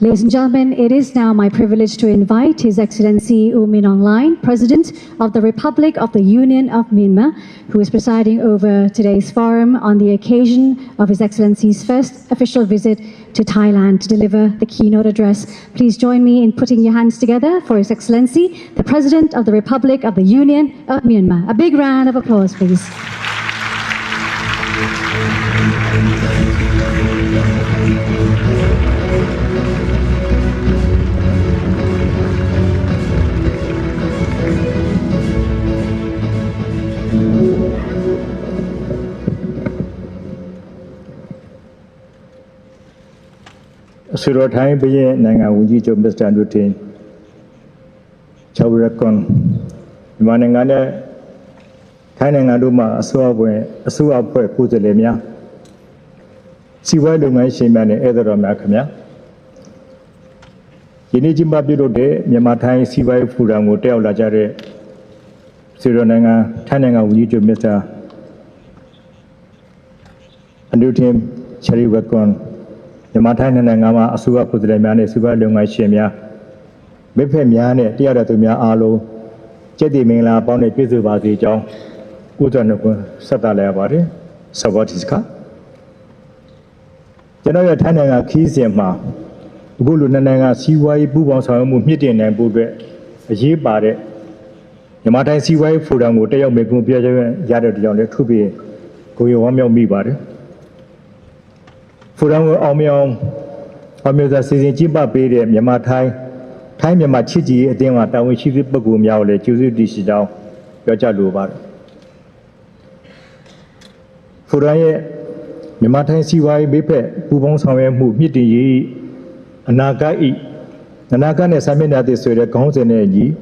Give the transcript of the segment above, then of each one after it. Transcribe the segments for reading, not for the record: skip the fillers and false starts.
Ladies and gentlemen, it is now my privilege to invite His Excellency U Min Aung Hlaing, President of the Republic of the Union of Myanmar, who is presiding over today's forum on the occasion of His Excellency's first official visit to Thailand to deliver the keynote address. Please join me in putting your hands together for His Excellency, the President of the Republic of the Union of Myanmar. A big round of applause, please. Surothai Baye Nanga Wuji Job Mr. Andutin Chawrakon Manangana Kainangaduma Asua Poe Putelemia Siwa Lunga Shimane Edera Makamia Yinijimba Biro de Yamatai Siwa Furam Hotel Lajare Suronanga Tananga Wuji Job Mr. Andutin Cherry Wakon Yamatai Nangama Asua Putelemane Suba Lunga Shimia Mepemia Tiaratumia Alo Jedi Mingla Bonnet Pizubazi Jong Utanukun Satale Bari Savatiska General Tananga Kizema Gulu Nanga Siwai Bubon Samu Midian and Bube a ye bare Yamatai Siwai Fudam would tell me Gumpia Yada to be Goyomio Mi Bari Fudam Omio Season Jiba Bede Yamatai Time Yamachi Dema Tawi Chivi Bagum Yaule Juzu Dishidao Yajalu Bar Furaye Yamatai Siwai Bepe Bubon Sawe Mu Midi Anagai Nanaga Samina de Sura Gons and Egi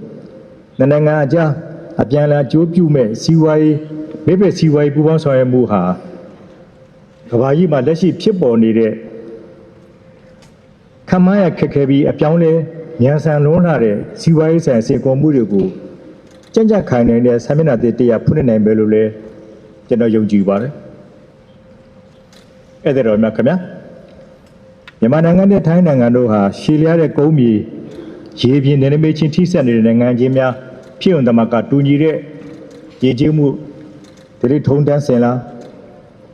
Nananga Ja Apiana Jobume Siwai Bebe Siwai Bubon Sawe Muha Kawaii Madashi Pipo needed Kamaya Kekebi Apione Yansan Lonare Siwai and Seko Murigu Janja Kaine Samina de Tia Punan Belule General Yoji Bar Edero Makamia Yamananga Tainanganoha, Shilia Gomi, Jibi Nemechin Tisan and Jimia, Pion the Makatuni, Yejimu, Teleton Dansela,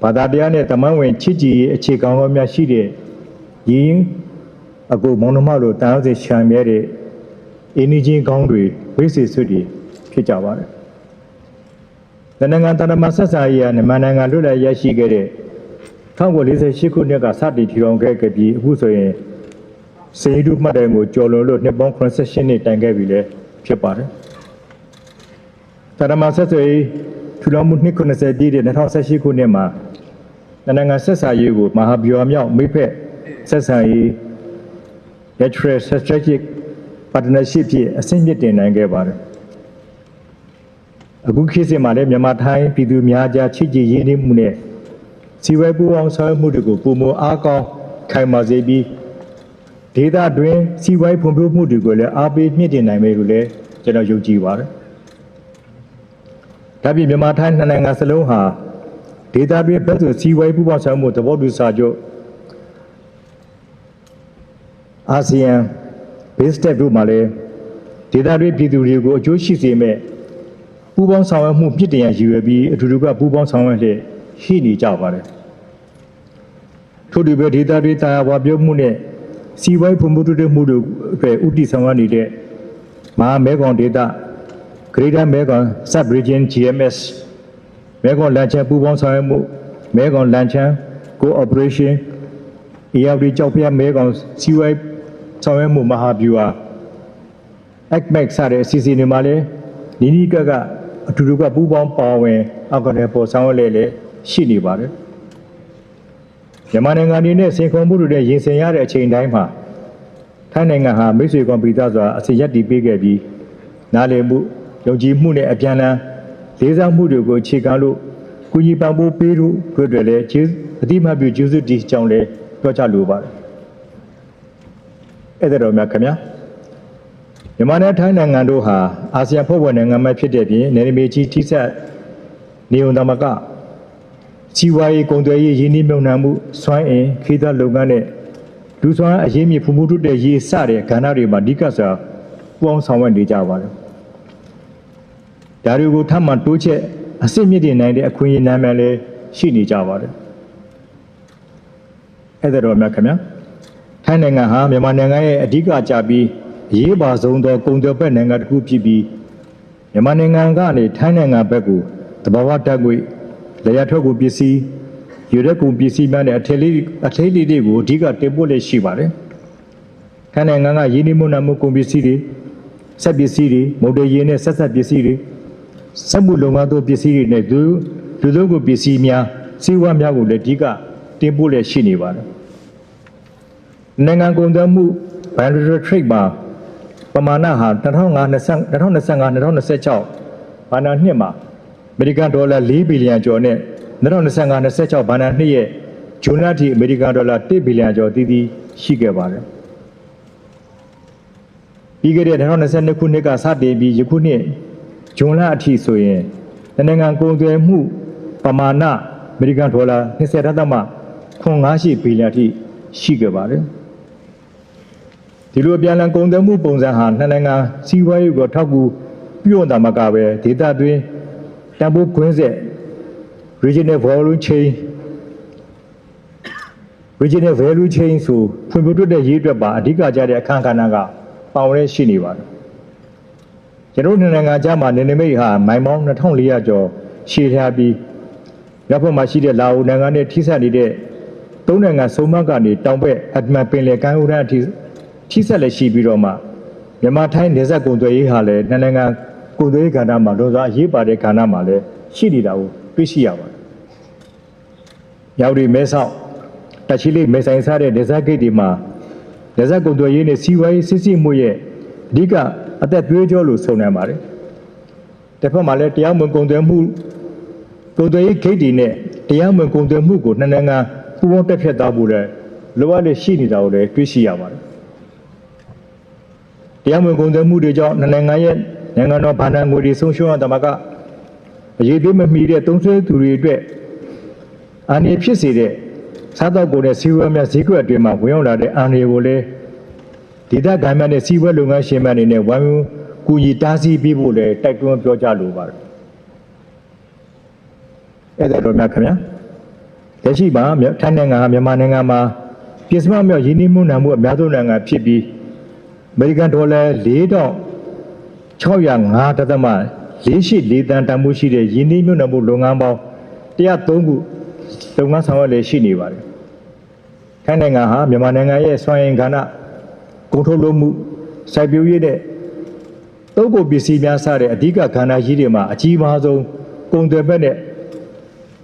Padadiane Tamawen Chiji, Chikamia Shide, Yin, a go monomalo down the Shamere, Inijin Gondry, Wisi Sudi, Pijawa. The Nangantana Masasaya and Mananga Lula Yashigere. Tango is a Shikunega Sadi Tirongaki, who's a Seidu Madamo, Jolo, Nebon concession in Tangavile, Chapar. Taramasase, Tulamu Nicolas did in the house of Shikunema. Nananga Sasayu, Mahabuamia, Mipe, Sasai, Yatre, strategic partnership, a single in Angavar. A good kiss in Madame Yamatai, Pidu Miaja, Chiji, Yini Mune. Siwabu on Sa Mudugu, Pumo Aka, Kaimazebi, Data Drain, Siwai Pumbu Mudugule, Abi Midina Merule, General Yojiwar. Tabi Mamatan and Angasaloha, Data Drain Better Siwai Puba Samu, the Vodu Sajo ASEAN, Best Step Male, Data Drain Pidu, Joshi Zeme, Pubon Sawa Mupidia, you will be to Ruga Pubon Sawa, Hini Javare. To the Bedita Rita Wabio Mune, Siwai Pumutu de Mudu, Uti Samani de Ma Megon Data, Greater Megon, Subregion GMS, Megon Lancha Bubon Samu, Megon Lancha, Cooperation, Eabri Jopia Megon, Siwai Samu Mahabua, Akmek Sare, Sisi Nimale, Nini Gaga, Turuga Bubon Pawe, Agonepo Samalele, Shini Bare. Yamanangani, Sekomuru, Yinsaya, Chain Daima. Tananga, Missy Compitaza, Asayati Bigabi, Nalemu, Yoji Mune Apiana, Leza Mudu, Chikalu, Kuyi Bambu Peru, Kudele, Dima Bujuzu Disjonle, Tocha Luba. Edero Makamia Yamana Tanangandoha, Asia Powan and Amapidebi, Nemichi Tisa, Neonamaka. Siwai Gondai Yini Monamu, Swine, Kita Lugane, လူဆောင်အရေးမြစ်ဖူမှုတုတဲ့ရေးစတဲ့ကဏ္ဍတွေမှာအဓိကဆိုပူပေါင်းဆောင်ရွက်နေကြပါတယ်ဒါတွေကိုထပ်မံတိုးချက်အစစ်မြစ်တင်နိုင်တဲ့အခွင့်အရေးနာမည်လည်းရှိနေကြပါတယ်အဲ့ဒါတော့မြတ်ခင်ဗျာထိုင်းနိုင်ငံဟာမြန်မာနိုင်ငံရဲ့အဓိကကြပြီးအရေးပါဆုံးသောကုန်သွယ်ဘက်နိုင်ငံတစ်ခုဖြစ်ပြီးမြန်မာနိုင်ငံကနေထိုင်းနိုင်ငံဘက်ကိုတဘာဝတက်ကွေလျှက်ထွက်ကိုပစ္စည်းယူရက်ကုန်ပစ္စည်းများနဲ့အထည်လေးတွေကိုအဓိကတင်ပို့လက်ရှိပါတယ်ထိုင်းနိုင်ငံကရင်းနှီးမြှုပ်နှံမှုကုန်ပစ္စည်းတွေစက်ပစ္စည်းတွေမုတ်တရင်းနဲ့ဆက်ပစ္စည်းတွေစက်မှုလုပ်ငန်းတို့ပစ္စည်းတွေနဲ့လူသုံးကုန်ပစ္စည်းများစီးပွားများကိုလည်းအဓိကတင်ပို့လက်ရှိနေပါတယ်နိုင်ငံကုန်သွယ်မှု bilateral trade မှာပမာဏဟာ2025-2026ဘဏ္ဍာနှစ်မှာအမေရိကန်ဒေါ်လာ4ဘီလီယံကျော်နဲ့2025-26ဘဏ္ဍာနှစ်ရဲ့ဇွန်လအထိအမေရိကန်ဒေါ်လာ1ဘီလီယံကျော်တည်တည်ရှိခဲ့ပါတယ်ပြီးခဲ့တဲ့2022ခုနှစ်ကစတင်ပြီးယခုနှစ်ဇွန်လအထိဆိုရင်နိုင်ငံကုန်သွယ်မှုပမာဏအမေရိကန်ဒေါ်လာ20.58ဘီလီယံအထိရှိခဲ့ပါတယ်ဒီလိုအပြန်အလှန်ကုန်သွယ်မှုပုံစံဟာနိုင်ငံစီးပွားရေးကိုထောက်ကူပြုတာမှကပဲဒေသတွင်းတန်ဖိုးခွင်းဆက် regional value chain ဆိုဖွံ့ဖြိုးတိုးတက်ရေးအတွက်ပါအဓိကကျတဲ့အခန်းကဏ္ဍကပါဝင်ရှိနေပါတယ်ကျွန်တော်တို့နိုင်ငံကြားမှာနယ်နိမိတ်ဟာမိုင်ပေါင်း2400ကျော်ရှည်ထားပြီးရပ်ဖက်မှာရှိတဲ့လာအိုနိုင်ငံနဲ့ထိစပ်နေတဲ့သုံးနိုင်ငံစုံမကနေတောင်ဘက်အတ္တမပင်လယ်ကမ်းရိုးတန်းအထိထိစပ်လက်ရှိပြီးတော့မှမြန်မာထိုင်းနယ်စပ်ကုန်သွယ်ရေးဟာလည်းနိုင်ငံကုန်သွယ်ရေးကဏ္ဍမှာတော့အရေးပါတဲ့ကဏ္ဍမှာလည်းရှိနေတာကိုတွေ့ရှိရပါတယ်။ရောက်ဒီမဲဆောက်တချီလေးမဲဆိုင်စားတဲ့နယ်စပ်ဂိတ်တွေမှာနယ်စပ်ကုန်သွယ်ရေးနဲ့စီးပွားရေးစစ်စစ်မှုရဲ့အဓိကအသက်သွေးကြောလို့ဆိုနိုင်ပါတယ်။တစ်ဖက်မှာလည်းတရားမဝင်ကုန်သွယ်ရေးဂိတ်တွေနဲ့တရားမဝင်ကုန်သွယ်မှုကိုနိုင်ငံပူးပေါင်းတက်ဖြတ်သားဖို့လည်းလိုအပ်တဲ့ရှိနေတာကိုလည်းတွေ့ရှိရပါတယ်။တရားမဝင်ကုန်သွယ်မှုတွေကြောင့်နိုင်ငံရဲ့နိုင်ငံတော်ဗဏ္ဍာငွေတွေဆုံးရှုံးရတာမှကအရေးပေးမမီတဲ့သုံးစွဲသူတွေအတွက်အန္တရာယ်ဖြစ်စေတဲ့စားတောက်ကုန်တဲ့စီးပွားများဈေးကွက်အတွင်းမှာဝင်ရောက်လာတဲ့အန္တရာယ်ကိုလည်းဒေသခံများနဲ့စီးပွားလုပ်ငန်းရှင်များအနေနဲ့ဝိုင်းဝန်းကူညီတားဆီးပေးဖို့လည်းတိုက်တွန်းပြောကြားလိုပါတယ်။အဲ့ဒါတော့များခင်ဗျာလက်ရှိမှာထိုင်းနိုင်ငံဟာမြန်မာနိုင်ငံမှာပြည်စမမြောက်ရင်းနှီးမှုနှံမှုအများဆုံးနိုင်ငံဖြစ်ပြီးအမေရိကန်ဒေါ်လာ4,605.48 သန်းတန်ဖိုးရှိတဲ့ရင်းနှီးမြှုပ်နှံမှုလုပ်ငန်းပေါင်း103ခုလုပ်ငန်းဆောင်ရွက်လည်ရှိနေပါတယ်။ထိုင်းနိုင်ငံဟာမြန်မာနိုင်ငံရဲ့စွမ်းအင်ကဏ္ဍကုန်ထုတ်လုပ်မှုစိုက်ပျိုးရေးနဲ့သုံးကုန်ပစ္စည်းများစတဲ့အဓိကကဏ္ဍကြီးတွေမှာအကြီးမားဆုံးကုန်သွယ်ဘက်နဲ့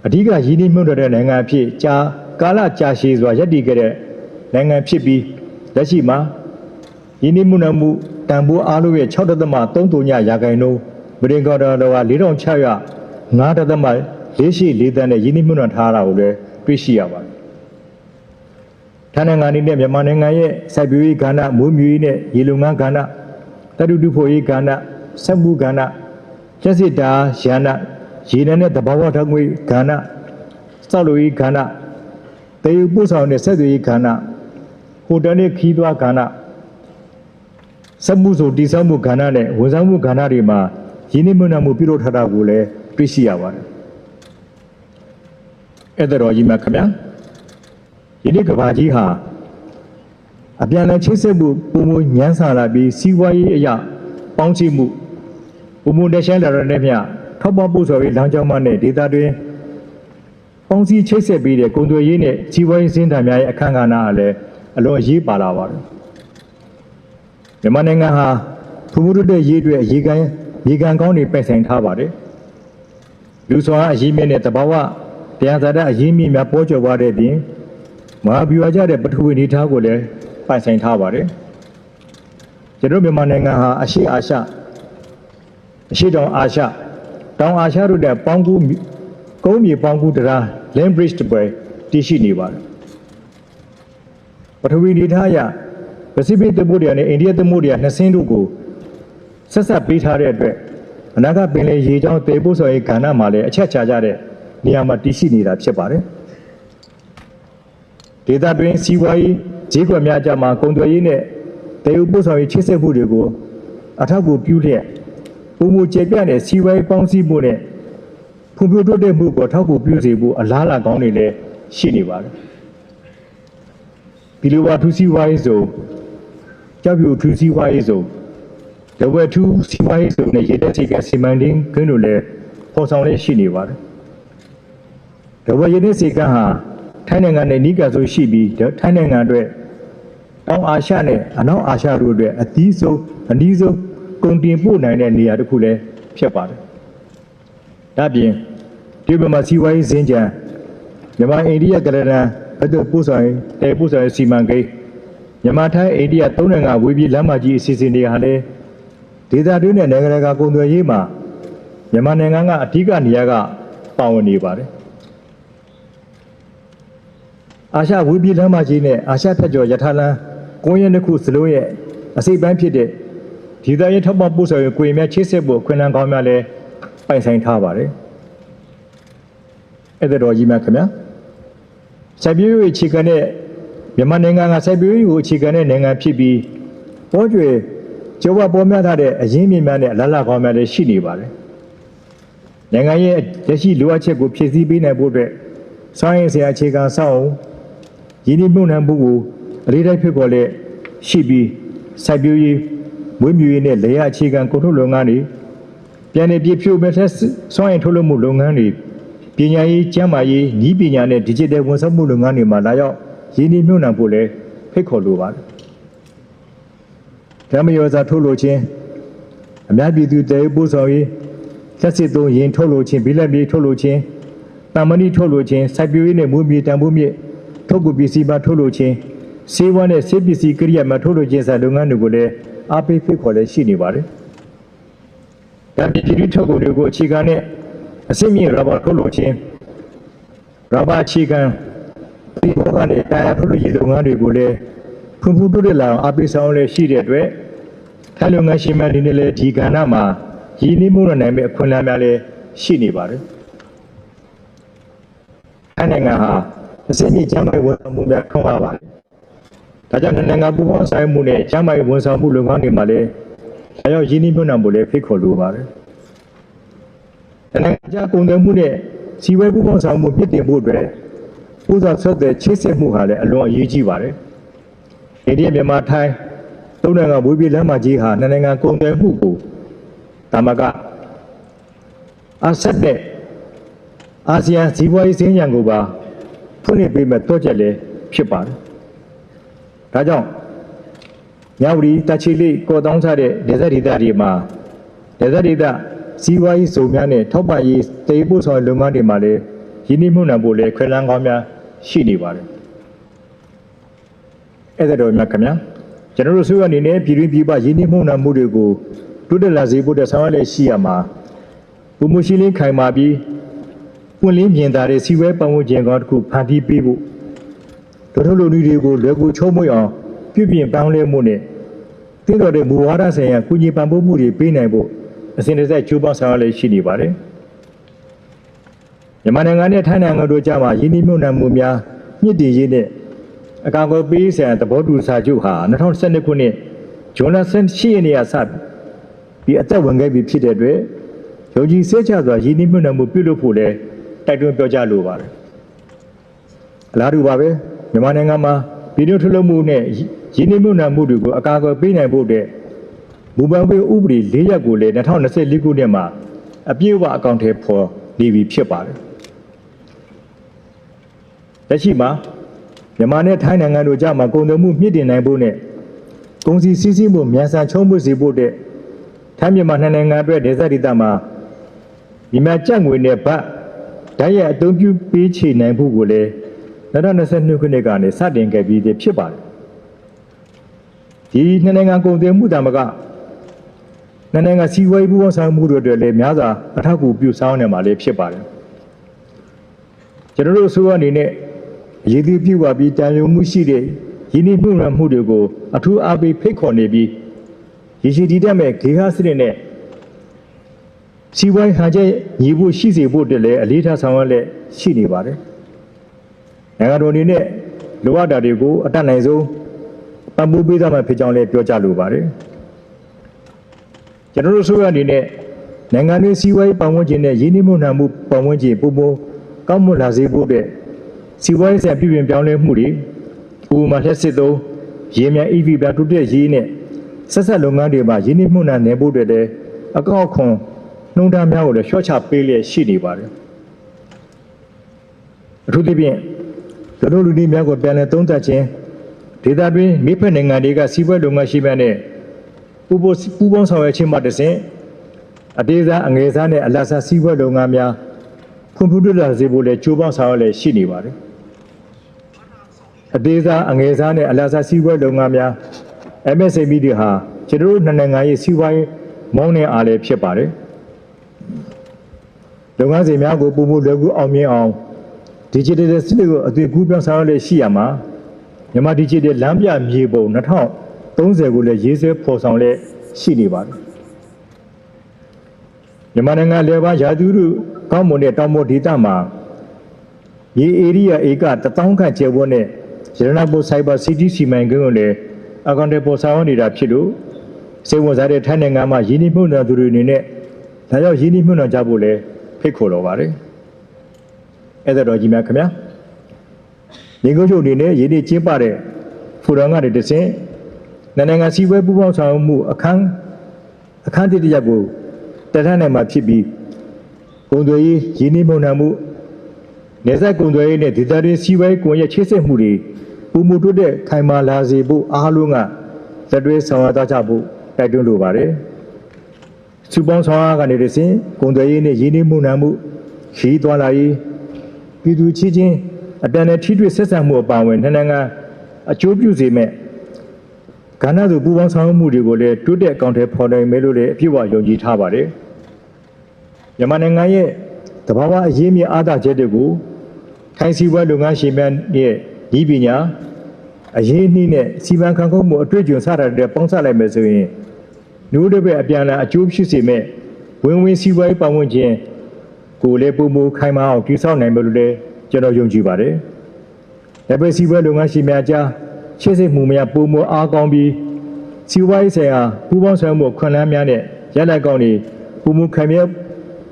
အဓိကရင်းနှီးမြှုပ်နှံတဲ့နိုင်ငံအဖြစ်ကာလကြာရှည်စွာရပ်တည်ခဲ့တဲ့နိုင်ငံဖြစ်ပြီးလက်ရှိမှာရင်းနှီးမြှုပ်နှံမှုတန်ဖိုးအားလုံးရဲ့ 6.30% ရာခိုင်နှုန်းအမေရိကန်ဒေါ်လာ4,605.48 သန်းနဲ့ရင်းနှီးမြှုပ်နှံထားတာကိုလည်းတွေ့ရှိရပါတယ်။ထိုင်းနိုင်ငံအနေနဲ့မြန်မာနိုင်ငံရဲ့စိုက်ပျိုးရေးကဏ္ဍမွေးမြူရေးနဲ့ရေလုံငန်းကဏ္ဍတတုတူဖို့ရေးကဏ္ဍစက်မှုကဏ္ဍကျက်စစ်တာရန်နာရေနံနဲ့သဘာဝဓာတ်ငွေကဏ္ဍစောက်လုပ်ရေးကဏ္ဍတည်ယူပို့ဆောင်တဲ့ဆက်သွယ်ရေးကဏ္ဍဟိုတယ်နဲ့ခီးသွွားကဏ္ဍစက်မှုဆိုတည်ဆောက်မှုကဏ္ဍနဲ့ဝန်ဆောင်မှုကဏ္ဍတွေမှာရင်းနှီးမြှုပ်နှံမှုပြုလုပ်ထားတာကိုလည်းတွေ့ရှိရပါတယ်။အဲ့ဒါတော့ကြီးမှာခင်ဗျာယနေ့ကမ္ဘာကြီးဟာအပြန်အလှန်ချိတ်ဆက်မှုပုံမညမ်းဆာလာပြီးစီးပွားရေးအရာပေါင်းစည်းမှုပုံမတက်ရှင်းလာတဲ့မြထောက်ပံ့ပို့ဆောင်ရေးလမ်းကြောင်းမှနဲ့ဒေသတွင်းပေါင်းစည်းချိတ်ဆက်ပြီးတဲ့ကုန်သွယ်ရေးနဲ့စီးပွားရေးစင်တာများရဲ့အခမ်းကဏ္ဍအားလည်းအလွန်အရေးပါလာပါတယ်။မြန်မာနိုင်ငံဟာဖွံ့ဖြိုးတိုးတက်ရေးအတွက်ရေကန်ကောင်းတွေပိုင်ဆိုင်ထားပါတယ်။လူစွမ်းအရင်းမြစ်နဲ့တဘာဝတရားသာတအရင်းမြစ်များပေါ်ကျော်သွားတဲ့ပြင်မဟာဗျူဟာကျတဲ့ပထဝီအနေအထားကိုလည်းပိုင်ဆိုင်ထားပါတယ်။ကျွန်တော်မြန်မာနိုင်ငံဟာအရှေ့တောင်အာရှတောင်အာရှတို့တဲ့ပေါင်းကူးကုန်းမြေပေါင်းကူးတရား land bridge တွေတည်ရှိနေပါတယ်။ပထဝီအနေအထားအရပစိဖိတ်သမုဒ္ဒရာနဲ့အိန္ဒိယသမုဒ္ဒရာနှစ်ဆင်းတို့ကိုဆက်ဆက်ပေးထားတဲ့အတွက်အနာဂတ်ပင်လယ်ရေကြောင်းတည်ပို့ဆောင်ရေးကဏ္ဍမှာလည်းအချက်ချကြတဲ့နေရာမှာတည်ရှိနေတာဖြစ်ပါတယ်။ဒေသတွင်းစီးပွားရေး ဈေးကွက်များအကြမှာကုန်သွယ်ရေးနဲ့တည်ယူပို့ဆောင်ရေးချိတ်ဆက်မှုတွေကိုအထောက်အကူပြုလျက်ပုံမူကျေပြတဲ့စီးပွားရေးပေါင်းစည်းမှုနဲ့ဖွံ့ဖြိုးတိုးတက်မှုကိုထောက်ကူပြုစေဖို့အလားအလာကောင်းတွေလည်းရှိနေပါတယ်ဒီလိုပါထူးစီးပွားရေးဆိုကြောက်ပြူထူးစီးပွားရေးဆိုတဝက်ထူးစီးပွားရေးဆိုနဲ့ရေတက်စီကစီမံကိန်းခင်းတို့လည်းပေါ်ဆောင်လေးရှိနေပါတယ်တဝက်ရေတက်စီကဟာထိုင်းနိုင်ငံနဲ့နီးကပ်ဆိုရှိပြီးထိုင်းနိုင်ငံအတွက်တောင်အာရှနဲ့အနောက်အာရှတို့အတွက်အနည်းဆုံးကုန်တင်ပို့နိုင်တဲ့နေရာတစ်ခုလည်းဖြစ်ပါတယ်ဒါပြင်ဒီဘက်မှာစီးပွားရေးစင်ကြံမြန်မာအိန္ဒိယကရဏဘက်သို့ပို့ဆောင်တဲ့ပို့ဆောင်စီမံကိန်းမြန်မာထိုင်းအိန္ဒိယသုံးနိုင်ငံဝေးပြီးလမ်းမကြီးအစီအစဉ်တွေဟာလည်းဒေသတွင်းနဲ့နိုင်ငံတကာကုန်သွယ်ရေးမှာမြန်မာနိုင်ငံကအဓိကနေရာကပါဝင်နေပါတယ်အာရှဝေးပြီးလမ်းမကြီးနဲ့အာရှထက်ကျော်ရထားလမ်းကွန်ရက်တစ်ခုစလုံးရဲ့အစိပ်ပိုင်းဖြစ်တဲ့ဒေသရေးထောက်ပံ့ပို့ဆောင်ရေးကိုယ်များချိတ်ဆက်ဖို့ခွင့်လန်းကောင်းများလည်းပိုင်ဆိုင်ထားပါတယ်အဲ့ဒါတော်ကြီးများခင်ဗျာစိုက်ပျိုးရေးအခြေခံတဲ့မြန်မာနိုင်ငံကစိုက်ပျိုးရေးကိုအခြေခံတဲ့နိုင်ငံဖြစ်ပြီးပေါ်ကျွေကျော်ဝပေါ်များထားတဲ့အရင်းမြစ်များနဲ့အလားအလာကောင်းများလည်းရှိနေပါတယ်နိုင်ငံရဲ့လက်ရှိလိုအပ်ချက်ကိုဖြည့်ဆည်းပေးနိုင်ဖို့အတွက်စွမ်းရည်စရာအခြေခံစောင့်ရင်းနှီးမြှုပ်နှံမှုကိုအလေးတိုင်းဖြစ်ပေါ်လက်ရှိပြီးစိုက်ပျိုးရေးမွေးမြူရေးနဲ့လေယာအခြေခံကုန်ထုတ်လုပ်ငန်းတွေပြန်လည်ပြည့်ဖြိုးမဲ့စွမ်းရည်ထုတ်လုပ်မှုလုပ်ငန်းတွေပညာရေးကျန်းမာရေးနည်းပညာနဲ့ digital ဝန်ဆောင်မှုလုပ်ငန်းတွေမှာလာရောက်ရင်းနှီးမြှုပ်နှံဖို့လည်းဖိတ်ခေါ်လိုပါတယ်ဓမ္မယောဇာထုတ်လုပ်ခြင်းအများပြည်သူတည်ပို့ဆောင်ရေးလက်စစ်သုံးရင်ထုတ်လုပ်ခြင်းဘိလက်မြေထုတ်လုပ်ခြင်းတမ္မဏိထုတ်လုပ်ခြင်းစိုက်ပျိုးရေးနဲ့မွေးမြူတံပိုးမြစ်ထုတ်ကုန်ပစ္စည်းမှထုတ်လုပ်ခြင်းစေဝါနဲ့ဆေးပစ္စည်းကိရိယာမှထုတ်လုပ်ခြင်းစတဲ့လုပ်ငန်းတွေကိုလည်းအားပေးဖိတ်ခေါ်လည်းရှိနေပါတယ်။ဒါပြည်သူထုတ်ကုန်တွေကိုအခြေခံနဲ့အစိမ့်မြင့်ရဘာထုတ်လုပ်ခြင်းရဘာအခြေခံဒီဘောကနဲ့တရားထုတ်လုပ်ရေးလုပ်ငန်းတွေကိုလည်းဖွံ့ဖြိုးတိုးတက်လာအောင်အားပေးဆောင်လည်းရှိတဲ့အတွက်ထိုင်းလုပ်ငန်းရှင်များတွေနဲ့လည်းဒီကဏ္ဍမှာရင်းနှီးမှုနိုင်မဲ့အခွင့်အလမ်းများလည်းရှိနေပါတယ်။ထိုင်းနိုင်ငံဟာအစိမ့်မြင့်ကျန်းမာရေးဝန်ဆောင်မှုများထွန်းကားပါတယ်။ဒါကြောင့်နိုင်ငံပူးပေါင်းဆောင်ရွက်မှုနဲ့ကျန်းမာရေးဝန်ဆောင်မှုလုပ်ငန်းတွေမှာလည်းအရောက်ရင်းနှီးမြှုပ်နှံဖို့လည်းဖိတ်ခေါ်လိုပါတယ်။နိုင်ငံခြားကုန်သွယ်မှုနဲ့စီးပွားရေးပူးပေါင်းဆောင်မှုမြင့်တင်ဖို့အတွက်ပူဇော်ဆက်တဲ့ချိတ်ဆက်မှုဟာလည်းအလွန်အရေးကြီးပါတယ်။အိန္ဒိယမြန်မာထိုင်းသုံးနိုင်ငံဝေးပြေးလမ်းမကြီးဟာနိုင်ငံကုန်သွယ်မှုကိုဒါမှကအာဆက်တဲ့အာဆီယံစီးပွားရေးစင်ကြံကိုပါဖွင့်လှစ်ပေးမဲ့တော့ချက်လည်းဖြစ်ပါတယ်။ဒါကြောင့်မြဝတီတချီလိကော်တောင်းစားတဲ့ဒေသဒေသတွေမှာဒေသဒေသစီးပွားရေးစုံများနဲ့ထောက်ပံ့ရေးတည်ပို့ဆောင်လုပ်ငန်းတွေမှာလည်းရင်းနှီးမြှုပ်နှံဖို့လည်းခွင့်လန်းကောင်းများရှိနေပါတယ်။အဲ့ဒါတော့မြတ်ခင်ဗျာကျွန်တော်တို့ဆိုရအနေနဲ့ပြည်တွင်းပြည်ပရင်းနှီးမြှုပ်နှံမှုတွေကိုတိုးတက်လာစေဖို့တဲ့ဆောင်ရွက်လက်ရှိရမှာပုံမှုရှိလင်းခိုင်မာပြီးပွင့်လင်းမြင်သာတဲ့စီဝဲပတ်ဝန်းကျင်ကောင်းတစ်ခုဖန်တီးပေးဖို့တို့ထုတ်လုပ်နည်းတွေကိုလွယ်ကူချုံးမွေ့အောင်ပြုပြင်ပြောင်းလဲမှုနဲ့တည်တော်တဲ့မူဝါဒဆိုင်ရာကုညီပံ့ပိုးမှုတွေပေးနိုင်ဖို့အစဉ်တစိုက်ကြိုးပမ်းဆောင်ရွက်လက်ရှိနေပါတယ်မြန်မာနိုင်ငံနဲ့ထိုင်းနိုင်ငံတို့ကြားမှာရင်းနှီးမြှုပ်နှံမှုများမြင့်တင်ရေးနဲ့အကာအကွယ်ပေးဆိုင်ရာသဘောတူစာချုပ်ဟာ2012ခုနှစ်ဇွန်လ18ရက်နေ့ကစပြီးအသက်ဝင်ခဲ့ပြီဖြစ်တဲ့အတွက်ယုံကြည်စိတ်ချစွာရင်းနှီးမြှုပ်နှံမှုပြုလုပ်ဖို့လည်းတိုက်တွန်းပြောကြားလိုပါတယ်အလားတူပါပဲမြန်မာနိုင်ငံမှာပြည်တွင်းထုတ်လုပ်မှုနဲ့ရင်းနှီးမြှုပ်နှံမှုတွေကိုအကာအကွယ်ပေးနိုင်ဖို့တဲ့မူပန်ပေးဥပဒေ၄ရပ်ကိုလည်း2024ခုနှစ်မှာအပြည့်အဝအကောင့်ထဲပေါ်နေပြီဖြစ်ပါတယ်လက်ရှိမှာမြန်မာနဲ့ထိုင်းနိုင်ငံတို့ကြားမှာကုန်သွယ်မှုမြင့်တင်နိုင်ဖို့နဲ့ကုန်စည်စီးဆင်းမှုမြန်ဆန်ချုံးပွေစေဖို့တဲ့ထိုင်းမြန်မာနှစ်နိုင်ငံအတွက်ဒေသဒေသမှာမြန်မာကျပ်ငွေနဲ့ဘတ်ဓာတ်ရိုက်အသုံးပြုပေးချေနိုင်ဖို့ကိုလည်း2022ခုနှစ်ကနေစတင်ခဲ့ပြီးဖြစ်ပါတယ်ဒီနှစ်နိုင်ငံကုန်သွယ်မှုတမကနှစ်နိုင်ငံစီးပွားရေးပူးပေါင်းဆောင်မှုတို့အတွက်လည်းများစွာအထောက်အကူပြုဆောင်နေမှာလည်းဖြစ်ပါတယ်ကျွန်တော်တို့အစိုးရအနေနဲ့အရေးကြီးပြုပါပြီးတန်ရုံမှုရှိတဲ့ရင်းနှီးမြှုပ်နှံမှုတွေကိုအထူးအားပေးဖိတ်ခေါ်နေပြီးရရှိတည်တတ်မဲ့ဂေဟစနစ်နဲ့စီးပွားရေးဟန်ချက်ညီဖို့ရှိစေဖို့တည်းလည်းအလေးထားဆောင်ရွက်လက်ရှိနေပါတယ်နိုင်ငံတော်အနေနဲ့လိုအပ်တာတွေကိုအတတ်နိုင်ဆုံး ပံ့ပိုးပေးသွားမှာဖြစ်ကြောင်းလည်းပြောကြားလိုပါတယ်ကျွန်တော်တို့ဆိုရအနေနဲ့နိုင်ငံရေးစီးပွားရေးပတ်ဝန်းကျင်နဲ့ရင်းနှီးမြှုပ်နှံမှုပတ်ဝန်းကျင်ပုံပုံကောင်းမွန်လာစေဖို့အတွက်စီးပွားရေးဆိုင်ပြည်ပြင်ပြောင်းလဲမှုတွေဥပမာလက်စစ်သုံးရေမြန် EV ပြတိုးတက်ရေးနဲ့ဆက်ဆက်လုပ်ငန်းတွေမှာရင်းနှီးမြှုပ်နှံနေဖို့အတွက်လည်းအကောက်ခွန်နှုန်းထားများကိုလည်းလျှော့ချပေးလျက်ရှိနေပါတယ်အထူးသဖြင့်လူလူတွေများကိုပြန်လည်သုံးသပ်ခြင်းဒေသတွင်းမိဖက်နိုင်ငံတွေကစီးပွားလုပ်ငန်းရှိများနဲ့ပူးပေါင်းဆောင်ရွက်ခြင်းမှတစ်ဆင့်အသေးစားအငယ်စားနဲ့အလတ်စားစီးပွားလုပ်ငန်းများဖွံ့ဖြိုးတိုးတက်စေဖို့လည်းကြိုးပမ်းဆောင်ရွက်လျက်ရှိနေပါတယ်အသေးစားအငယ်စားနဲ့အလတ်စားစီးပွားလုပ်ငန်းများ MSME တွေဟာကျွန်တော်တို့နိုင်ငံရေးစီးပွားရေးမောင်းနှင်အားလည်းဖြစ်ပါတယ်လုပ်ငန်းစဉ်များကိုပုံမှုလွယ်ကူအောင်မြင်အောင် Digital စနစ်ကိုအသွင်ကူးပြောင်းဆောင်ရွက်လျက်ရှိရမှာမြန်မာ Digital လမ်းပြမြေပုံ2030ကိုလည်းရေးဆွဲဖော်ဆောင်လျက်ရှိနေပါတယ်မြန်မာနိုင်ငံလေဘာရာသီဥတုကောင်းမွန်တဲ့တောင်ပေါ်ဒေသမှာမြေဧရိယာဧက1000ခန့်ကျယ်ဝန်းတဲ့ရတနာပိုဆိုင်ဘာစီတီစီမံကိန်းကိုလည်းအကောင့်တွေပေါ်ဆောင်နေတာဖြစ်လို့စေဝန်စားတဲ့ထိုင်းနိုင်ငံမှာရင်းနှီးမြှုပ်နှံသူတွေအနေနဲ့ဒါကြောင့်ရင်းနှီးမြှုပ်နှံကြဖို့လည်းဖိတ်ခေါ်တော်ပါတယ်အဲ့ဒါတော့ကြီးများခင်ဗျာညီကုန်းချုပ်အနေနဲ့ရင်းနှီးကျင်းပတဲ့ဖူရန်ကနေတဆင့်နိုင်ငံစီးပွားပူးပေါင်းဆောင်မှုအခန်းတစ်တစ်ရပ်ကိုတရထနိုင်မှာဖြစ်ပြီးကုန်သွယ်ရေးရင်းနှီးမြှုပ်နှံမှုနေဆက်ကုန်သွယ်ရေးနဲ့ဒေသတွင်းစီးပွားရေးကွန်ရက်ချိတ်ဆက်မှုတွေပုံမှုတိုးတက်ခိုင်မာလာစေဖို့အားလုံးကလက်တွဲဆောင်ရွက်ကြဖို့တိုက်တွန်းလိုပါတယ်။စုပေါင်းဆောင်ရွက်ကနေတစဉ်ကုန်သွယ်ရေးနဲ့ရင်းနှီးမြှုပ်နှံမှုခရီးသွားလာရေးပြည်သူချင်းအတန်နဲ့ထိတွေ့ဆက်ဆံမှုအပါအဝင်နိုင်ငံအကျိုးပြုစေမဲ့ကဏ္ဍသူပူးပေါင်းဆောင်ရွက်မှုတွေကိုလည်းတိုးတက်အကောင့်ထဲပေါ်နိုင်မယ်လို့လည်းအပြည့်အဝယုံကြည်ထားပါတယ်။မြန်မာနိုင်ငံရဲ့သဘာဝအရေးမြစ်အားသာချက်တွေကိုထိုင်းစီးပွားလုပ်ငန်းရှင်များရဲ့ဤပညာအရေးနှီးနဲ့စီမံခန့်ခွဲမှုအတွေ့အကြုံစတာတွေပေါင်းစပ်လိုက်မယ်ဆိုရင်မျိုးတစ်ပဲအပြန်အလှန်အကျိုးဖြစ်စေမဲ့ဝင်စီးပွားရေးပတ်ဝန်းကျင်ကိုလည်းပုံမခိုင်မာအောင်တည်ဆောက်နိုင်မယ်လို့လည်းကျွန်တော်ယုံကြည်ပါတယ်။ဒါပေမဲ့စီးပွားလုပ်ငန်းရှင်များကြားရှေ့ဆက်မှုများပုံမအားကောင်းပြီးစီးပွားရေးဆိုင်ရာပူးပေါင်းဆောင်မှုခွင့်လန်းများနဲ့ရလက်ကောင်းတွေပုံမခံမြဲ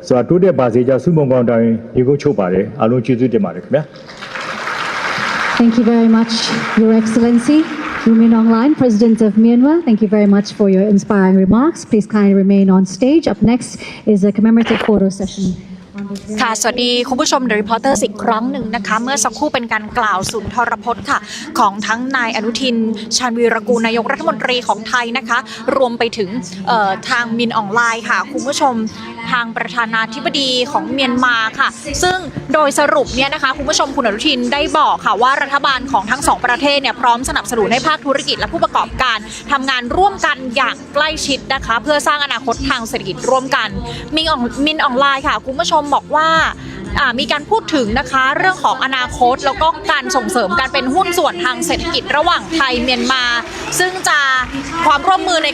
ဆိုတာတိုးတက်ပါစေကြောင်းစုမုံကောင်းတိုင်းဒီကိုချုပ်ပါတယ်အားလုံးကျေးဇူးတင်ပါတယ်ခင်ဗျာ Thank you very much, Your Excellency. U Min Aung Hlaing, President of Myanmar. Thank you very much for your inspiring remarks. Please kindly remain on stage. Up next is a commemorative photo session. ค่ะสวัสดีคุณผู้ชม The Reporters อีกครั้งหนึ่งนะคะเมื่อสักครู่เป็นการกล่าวสุนทรพจน์ค่ะของทั้งนายอนุทินชาญวีรกูลนายกรัฐมนตรีของไทยนะคะรวมไปถึงทางมินอองไลน์ค่ะคุณผู้ชมทางประธานาธิบดีของเมียนมาค่ะซึ่งโดยสรุปเนี่ยนะคะคุณผู้ชมคุณอนุทินได้บอกค่ะว่ารัฐบาลของทั้งสองประเทศเนี่ยพร้อมสนับสนุนให้ภาคธุรกิจและผู้ประกอบการทำงานร่วมกันอย่างใกล้ชิดนะคะเพื่อสร้างอนาคตทางเศรษฐกิจร่วมกันมินอองไลน์ค่ะคุณผู้ชมบอกว่ามีการพูดถึงนะคะเรื่องของอนาคตแล้วก็การส่งเสริมการเป็นหุ้นส่วนทางเศรษฐกิจระหว่างไทยเมียนมาซึ่งจะความร่วมมือใน